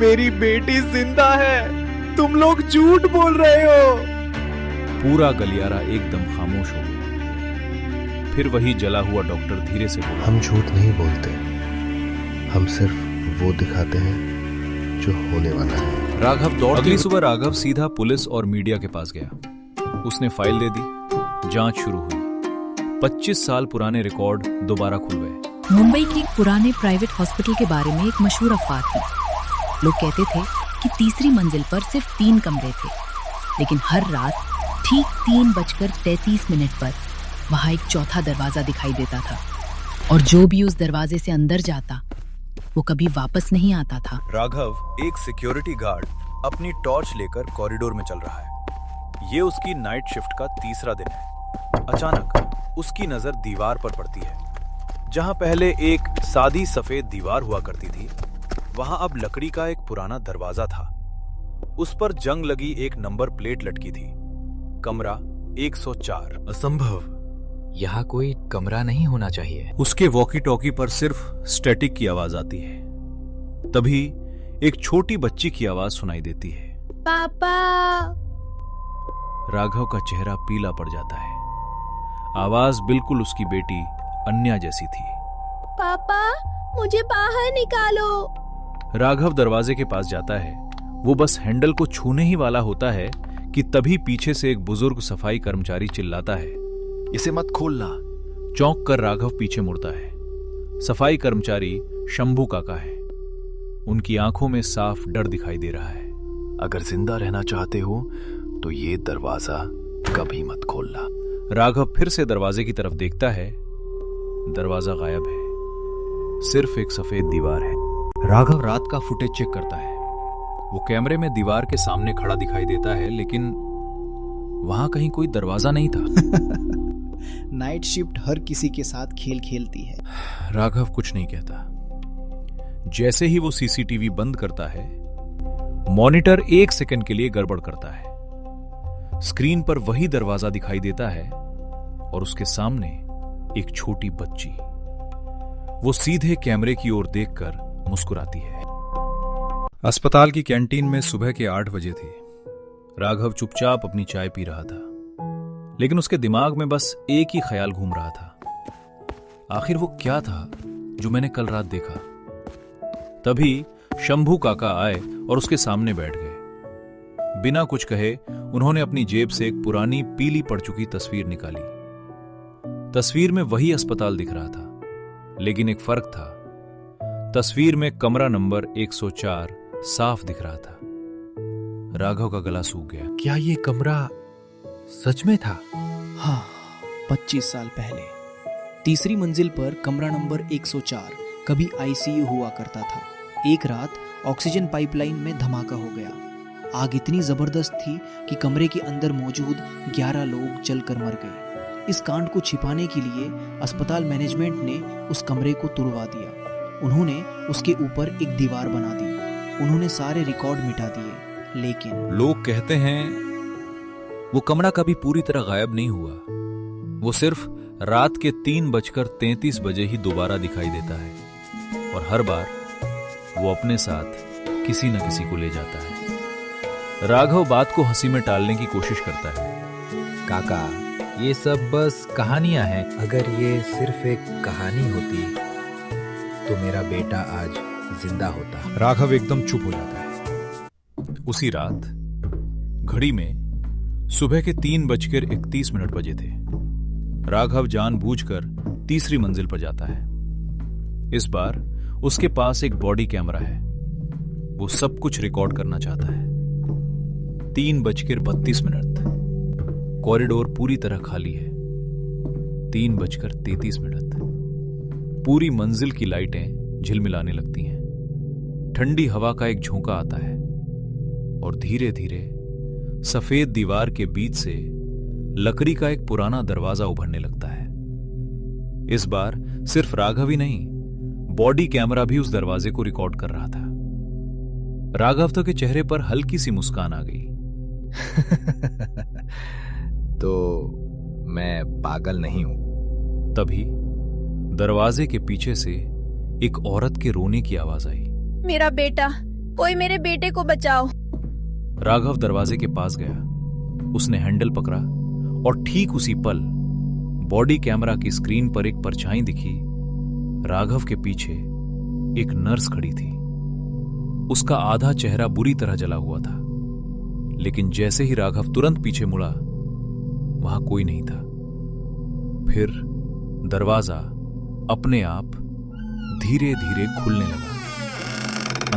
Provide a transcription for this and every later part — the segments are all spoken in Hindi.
मेरी बेटी जिंदा है, तुम लोग झूठ बोल रहे हो। पूरा गलियारा एकदम खामोश हो गया। फिर वही जला हुआ डॉक्टर धीरे से बोला, हम झूठ नहीं बोलते, हम सिर्फ वो दिखाते हैं जो होने वाला है। राघव दौड़ अगली सुबह राघव सीधा पुलिस और मीडिया के पास गया। उसने फाइल दे दी, जांच शुरू हुई। 25 साल पुराने रिकॉर्ड दोबारा खुल गए। मुंबई के एक पुराने प्राइवेट हॉस्पिटल के बारे में एक मशहूर अफवाह थी। लोग कहते थे कि तीसरी मंजिल पर सिर्फ 3 कमरे थे, लेकिन हर रात ठीक 3:33 पर वहां एक चौथा दरवाजा दिखाई देता था, और जो भी उस दरवाजे से अंदर जाता वो कभी वापस नहीं आता था। राघव एक सिक्योरिटी गार्ड अपनी टॉर्च लेकर कॉरिडोर में चल रहा है। ये उसकी नाइट शिफ्ट का तीसरा दिन है। अचानक उसकी नजर दीवार पर पड़ती है। जहां पहले एक सादी सफेद दीवार हुआ करती थी, वहां अब लकड़ी का एक पुराना दरवाजा था। उस पर जंग लगी एक नंबर प्लेट लटकी थी, कमरा 104। असंभव, यहाँ कोई कमरा नहीं होना चाहिए। उसके वॉकी टॉकी पर सिर्फ स्टैटिक की आवाज आती है। तभी एक छोटी बच्ची की आवाज सुनाई देती है, पापा। राघव का चेहरा पीला पड़ जाता है। आवाज बिल्कुल उसकी बेटी अन्या जैसी थी। पापा, मुझे बाहर निकालो। राघव दरवाजे के पास जाता है। वो बस हैंडल को छूने ही वाला होता है कि तभी पीछे से एक बुजुर्ग सफाई कर्मचारी चिल्लाता है, इसे मत खोलना। चौंक कर राघव पीछे मुड़ता है। सफाई कर्मचारी शंभू काका है। उनकी आंखों में साफ डर दिखाई दे रहा है। अगर जिंदा रहना चाहते हो तो ये दरवाजा कभी मत खोलना। राघव फिर से दरवाजे की तरफ देखता है। दरवाजा गायब है, सिर्फ एक सफेद दीवार है। राघव रात का फुटेज चेक करता है। वो कैमरे में दीवार के सामने खड़ा दिखाई देता है, लेकिन वहां कहीं कोई दरवाजा नहीं था। नाइट शिफ्ट हर किसी के साथ खेल खेलती है। राघव कुछ नहीं कहता। जैसे ही वो सीसीटीवी बंद करता है, मॉनिटर 1 सेकंड के लिए गड़बड़ करता है। स्क्रीन पर वही दरवाजा दिखाई देता है और उसके सामने एक छोटी बच्ची। वो सीधे कैमरे की ओर देखकर मुस्कुराती है। अस्पताल की कैंटीन में सुबह के 8 बजे थी। राघव चुपचाप अपनी चाय पी रहा था, लेकिन उसके दिमाग में बस एक ही ख्याल घूम रहा था, आखिर वो क्या था जो मैंने कल रात देखा। तभी शंभू काका आए और उसके सामने बैठ गए। बिना कुछ कहे उन्होंने अपनी जेब से एक पुरानी पीली पड़ चुकी तस्वीर निकाली। तस्वीर में वही अस्पताल दिख रहा था, लेकिन एक फर्क था। तस्वीर में कमरा नंबर 104 साफ दिख रहा था। राघव का गला सूख गया। क्या ये कमरा सच में था? हाँ, 25 साल पहले तीसरी मंजिल पर कमरा नंबर 104 कभी आईसीयू हुआ करता था। एक रात ऑक्सीजन पाइपलाइन में धमाका हो गया। आग इतनी जबरदस्त थी कि कमरे के अंदर मौजूद 11 लोग जलकर मर गए। इस कांड को छिपाने के लिए अस्पताल मैनेजमेंट ने उस कमरे को तुड़वा दिया। उन्होंने उसके ऊपर एक दीवार बना दी। उन्होंने सारे रिकॉर्ड मिटा दिए, लेकिन लोग कहते हैं वो कमरा कभी पूरी तरह गायब नहीं हुआ। वो सिर्फ रात के 3:33 बजे ही दोबारा दिखाई देता है, और हर बार वो अपने साथ किसी न किसी को ले जाता है। राघव बात को हंसी में टालने की कोशिश करता है। काका, ये सब बस कहानियां हैं। अगर ये सिर्फ एक कहानी होती तो मेरा बेटा आज जिंदा होता। राघव एकदम चुप हो जाता है। उसी रात घड़ी में सुबह के 3:31 बजे थे। राघव जानबूझकर तीसरी मंजिल पर जाता है। इस बार उसके पास एक बॉडी कैमरा है। वो सब कुछ रिकॉर्ड करना चाहता है। 3:32। कॉरिडोर पूरी तरह खाली है। 3:33। पूरी मंजिल की लाइटें झिलमिलाने लगती हैं। ठंडी हवा का एक झोंका आता है और धीरे धीरे सफेद दीवार के बीच से लकड़ी का एक पुराना दरवाजा उभरने लगता है। इस बार सिर्फ राघव ही नहीं, बॉडी कैमरा भी उस दरवाजे को रिकॉर्ड कर रहा था। राघव तो के चेहरे पर हल्की सी मुस्कान आ गई। तो मैं पागल नहीं हूं। तभी दरवाजे के पीछे से एक औरत के रोने की आवाज आई। मेरा बेटा, कोई मेरे बेटे को बचाओ। राघव दरवाजे के पास गया। उसने हैंडल पकड़ा और ठीक उसी पल बॉडी कैमरा की स्क्रीन पर एक परछाई दिखी। राघव के पीछे एक नर्स खड़ी थी। उसका आधा चेहरा बुरी तरह जला हुआ था, लेकिन जैसे ही राघव तुरंत पीछे मुड़ा, वहां कोई नहीं था। फिर दरवाजा अपने आप धीरे धीरे खुलने लगा।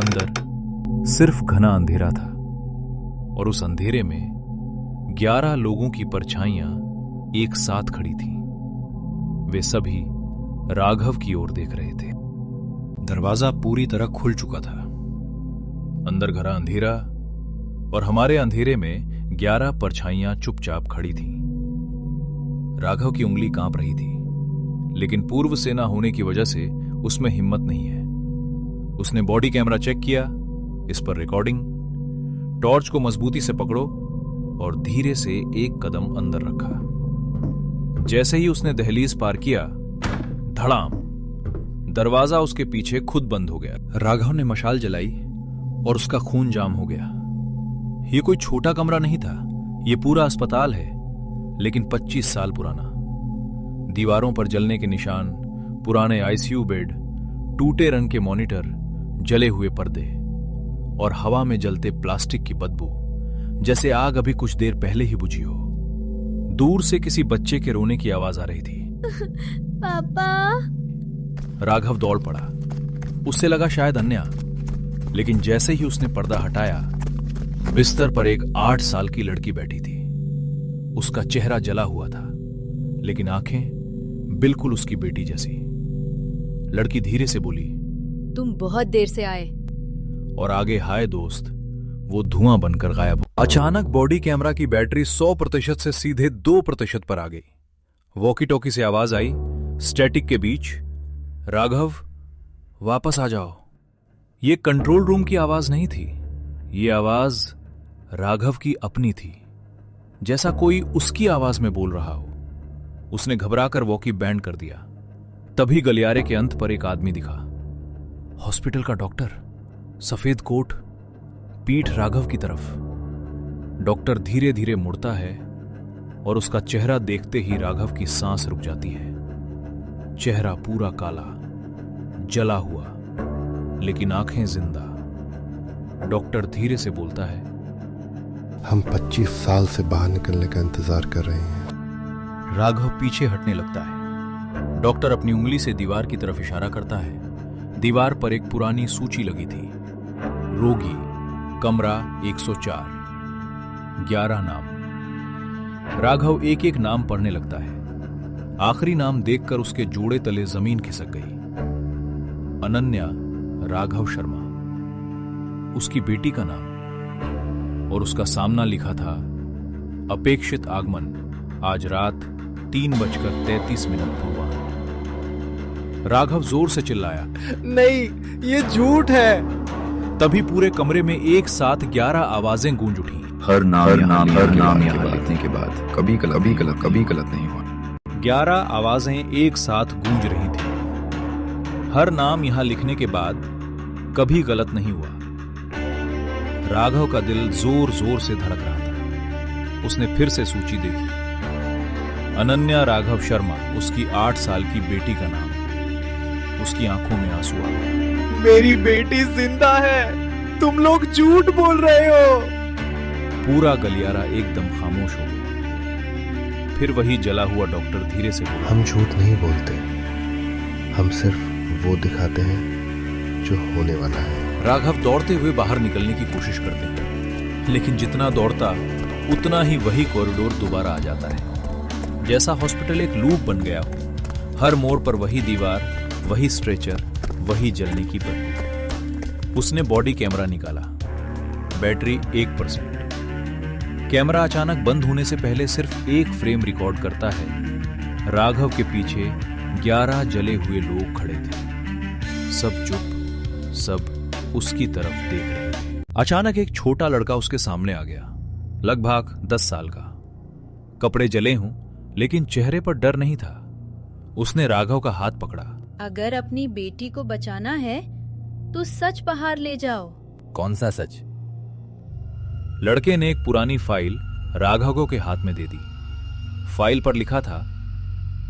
अंदर सिर्फ घना अंधेरा था और उस अंधेरे में 11 लोगों की परछाइयां एक साथ खड़ी थीं। वे सभी राघव की ओर देख रहे थे। दरवाजा पूरी तरह खुल चुका था। अंदर घरा अंधेरा और हमारे अंधेरे में 11 परछाइयां चुपचाप खड़ी थीं। राघव की उंगली कांप रही थी, लेकिन पूर्व सेना होने की वजह से उसमें हिम्मत नहीं है। उसने बॉडी कैमरा चेक किया, इस पर रिकॉर्डिंग। टॉर्च को मजबूती से पकड़ो और धीरे से एक कदम अंदर रखा। जैसे ही उसने दहलीज पार किया, धड़ाम, दरवाजा उसके पीछे खुद बंद हो गया। राघव ने मशाल जलाई और उसका खून जाम हो गया। यह कोई छोटा कमरा नहीं था, यह पूरा अस्पताल है, लेकिन 25 साल पुराना। दीवारों पर जलने के निशान, पुराने आईसीयू बेड, टूटे रंग के मॉनिटर, जले हुए पर्दे और हवा में जलते प्लास्टिक की बदबू, जैसे आग अभी कुछ देर पहले ही बुझी हो। दूर से किसी बच्चे के रोने की आवाज आ रही थी। पापा। राघव दौड़ पड़ा। उससे लगा शायद अन्या, लेकिन जैसे ही उसने पर्दा हटाया, बिस्तर पर एक 8 साल की लड़की बैठी थी। उसका चेहरा जला हुआ था, लेकिन आंखें बिल्कुल उसकी बेटी जैसी। लड़की धीरे से बोली, तुम बहुत देर से आए। और आगे हाय दोस्त, वो धुआं बनकर गायब हुआ। अचानक बॉडी कैमरा की बैटरी 100% से सीधे 2% पर आ गई। वॉकी टॉकी से आवाज आई, स्टैटिक के बीच, राघव वापस आ जाओ। ये कंट्रोल रूम की आवाज नहीं थी, ये आवाज राघव की अपनी थी, जैसा कोई उसकी आवाज में बोल रहा हो। उसने घबराकर वॉकी बैंड कर दिया। तभी गलियारे के अंत पर एक आदमी दिखा। हॉस्पिटल का डॉक्टर, सफेद कोट, पीठ राघव की तरफ। डॉक्टर धीरे धीरे मुड़ता है और उसका चेहरा देखते ही राघव की सांस रुक जाती है। चेहरा पूरा काला, जला हुआ, लेकिन आंखें जिंदा। डॉक्टर धीरे से बोलता है, हम 25 साल से बाहर निकलने का इंतजार कर रहे हैं। राघव पीछे हटने लगता है। डॉक्टर अपनी उंगली से दीवार की तरफ इशारा करता है। दीवार पर एक पुरानी सूची लगी थी। रोगी, कमरा 104, 11 नाम। राघव एक एक नाम पढ़ने लगता है। आखिरी नाम देखकर उसके जोड़े तले जमीन खिसक गई। अनन्या राघव शर्मा, उसकी बेटी का नाम, और उसका सामना लिखा था, अपेक्षित आगमन आज रात 3:33 पूर्वाह्न। राघव जोर से चिल्लाया, नहीं, ये झूठ है। तभी पूरे कमरे में एक साथ 11 आवाजें गूंज उठी। हर नाम यहाँ लिखने के बाद कभी गलत नहीं हुआ। 11 आवाजें एक साथ गूंज रही थी। हर नाम यहां लिखने के बाद कभी गलत नहीं हुआ। राघव का दिल जोर जोर से धड़क रहा था। उसने फिर से सूची देखी। अनन्या राघव शर्मा, उसकी 8 साल की बेटी का नाम। उसकी आंखों में आंसू आ गए। मेरी बेटी जिंदा है, तुम लोग झूठ बोल रहे हो। पूरा गलियारा एकदम खामोश हो गया। फिर वही जला हुआ डॉक्टर धीरे से बोला, हम झूठ नहीं बोलते, हम सिर्फ वो दिखाते हैं जो होने वाला है। राघव दौड़ते हुए बाहर निकलने की कोशिश करते हैं, लेकिन जितना दौड़ता उतना ही वही कॉरिडोर दोबारा आ जाता है, जैसा हॉस्पिटल एक लूप बन गया हो। हर मोड़ पर वही दीवार, वही स्ट्रेचर, वही जलने की बदबू। उसने बॉडी कैमरा निकाला। बैटरी 1%। कैमरा अचानक बंद होने से पहले सिर्फ एक फ्रेम रिकॉर्ड करता है। राघव के पीछे 11 जले हुए लोग खड़े थे, सब चुप, सब उसकी तरफ देख रहे थे। अचानक एक छोटा लड़का उसके सामने आ गया, लगभग 10 साल का। कपड़े जले हों, लेकिन चेहरे पर डर नहीं था। उसने राघव का हाथ पकड़ा। अगर अपनी बेटी को बचाना है तो सच बाहर ले जाओ। कौन सा सच? लड़के ने एक पुरानी फाइल राघव के हाथ में दे दी। फाइल पर लिखा था,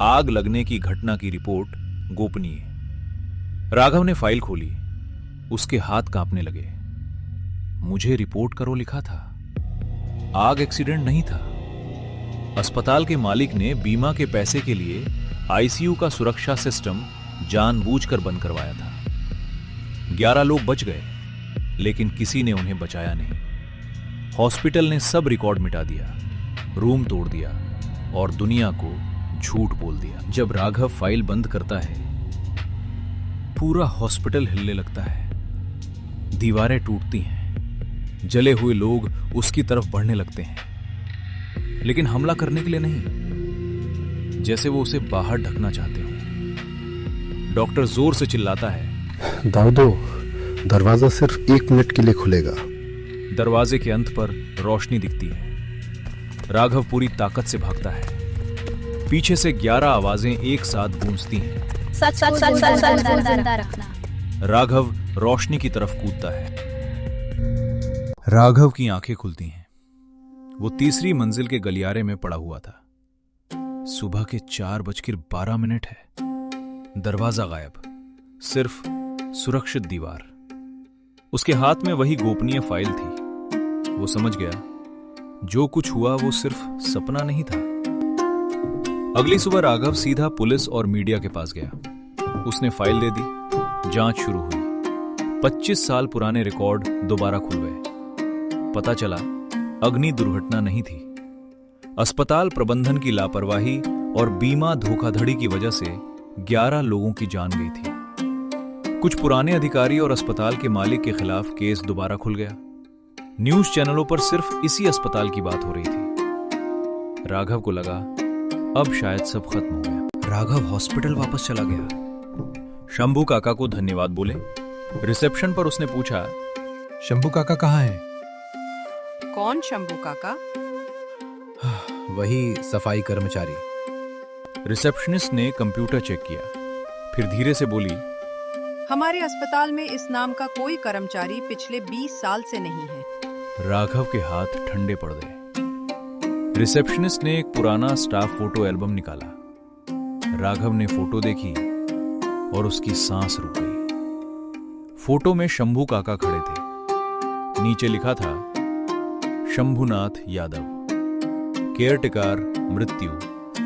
आग लगने की घटना की रिपोर्ट गोपनीय। राघव ने फाइल खोली। उसके हाथ कांपने लगे। मुझे रिपोर्ट करो लिखा था। आग एक्सीडेंट नहीं था। अस्पताल के मालिक ने बीमा के पैसे के लिए आईसीयू का सुरक्षा सिस्टम जानबूझकर बंद करवाया था। 11 लोग बच गए, लेकिन किसी ने उन्हें बचाया नहीं। हॉस्पिटल ने सब रिकॉर्ड मिटा दिया, रूम तोड़ दिया और दुनिया को झूठ बोल दिया। जब राघव फाइल बंद करता है, पूरा हॉस्पिटल हिलने लगता है। दीवारें टूटती हैं। जले हुए लोग उसकी तरफ बढ़ने लगते हैं, लेकिन हमला करने के लिए नहीं, जैसे वो उसे बाहर ढकना चाहते हो। डॉक्टर जोर से चिल्लाता है, दाऊदो, दरवाजा सिर्फ 1 मिनट के लिए खुलेगा। दरवाजे के अंत पर रोशनी दिखती है। राघव पूरी ताकत से भागता है। पीछे से 11 आवाजें एक साथ गूंजती हैं। सच को जिंदा रखना। राघव रोशनी की तरफ कूदता है। राघव की आंखें खुलती हैं। वो तीसरी मंजिल के गलियारे में पड़ा हुआ था। सुबह के 4:12 है। दरवाजा गायब, सिर्फ सुरक्षित दीवार। उसके हाथ में वही गोपनीय फाइल थी। वो समझ गया, जो कुछ हुआ वो सिर्फ सपना नहीं था। अगली सुबह राघव सीधा पुलिस और मीडिया के पास गया। उसने फाइल दे दी। जांच शुरू हुई। 25 साल पुराने रिकॉर्ड दोबारा खुल गए। पता चला, अग्नि दुर्घटना नहीं थी। अस्पताल प्रबंधन की लापरवाही और बीमा धोखाधड़ी की वजह से 11 लोगों की जान गई थी। कुछ पुराने अधिकारी और अस्पताल के मालिक के खिलाफ केस दोबारा खुल गया। न्यूज चैनलों पर सिर्फ इसी अस्पताल की बात हो रही थी। राघव को लगा, अब शायद सब खत्म हो गया। राघव हॉस्पिटल वापस चला गया। शंभू काका को धन्यवाद बोले। रिसेप्शन पर उसने पूछा, शंभू काका कहाँ है? कौन शंभू काका? वही सफाई कर्मचारी। रिसेप्शनिस्ट ने कंप्यूटर चेक किया, फिर धीरे से बोली, हमारे अस्पताल में इस नाम का कोई कर्मचारी पिछले 20 साल से नहीं है। राघव के हाथ ठंडे पड़ गए। रिसेप्शनिस्ट ने एक पुराना स्टाफ फोटो एल्बम निकाला। राघव ने फोटो देखी और उसकी सांस रुक गई। फोटो में शंभू काका खड़े थे। नीचे लिखा था, शंभुनाथ यादव, केयरटेकर, मृत्यु,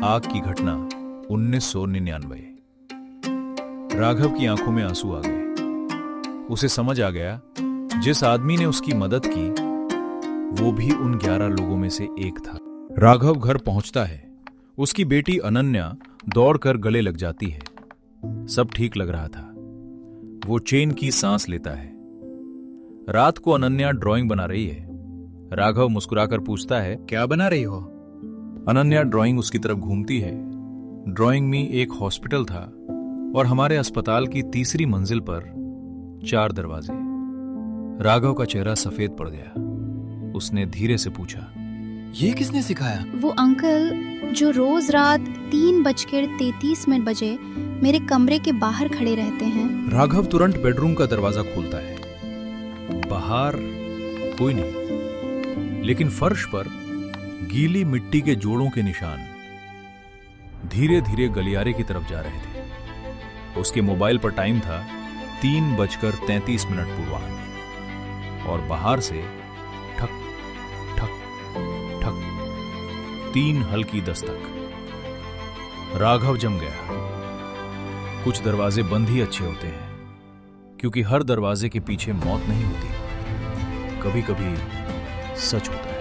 आग की घटना 1999। राघव की आंखों में आंसू आ गए। उसे समझ आ गया, जिस आदमी ने उसकी मदद की वो भी उन 11 लोगों में से एक था। राघव घर पहुंचता है। उसकी बेटी अनन्या दौड़कर गले लग जाती है। सब ठीक लग रहा था। वो चैन की सांस लेता है। रात को अनन्या ड्राइंग बना रही है। राघव मुस्कुराकर पूछता है, क्या बना रही हो? अनन्या ड्राइंग उसकी तरफ घूमती है। ड्राइंग में एक हॉस्पिटल था और हमारे अस्पताल की तीसरी मंजिल पर 4 दरवाजे। राघव का चेहरा सफेद पड़ गया। उसने धीरे से पूछा, ये किसने सिखाया? वो अंकल जो रोज रात 3:33 बजे मेरे कमरे के बाहर खड़े रहते हैं। राघव तुरंत बेडरूम का दरवाजा खोलता है। बाहर कोई नहीं, लेकिन फर्श पर गीली मिट्टी के जोड़ों के निशान धीरे धीरे गलियारे की तरफ जा रहे थे। उसके मोबाइल पर टाइम था 3:33 पूर्वाह्न और बाहर से ठक ठक ठक 3 हल्की दस्तक। राघव जम गया। कुछ दरवाजे बंद ही अच्छे होते हैं, क्योंकि हर दरवाजे के पीछे मौत नहीं होती, कभी कभी सच होता है।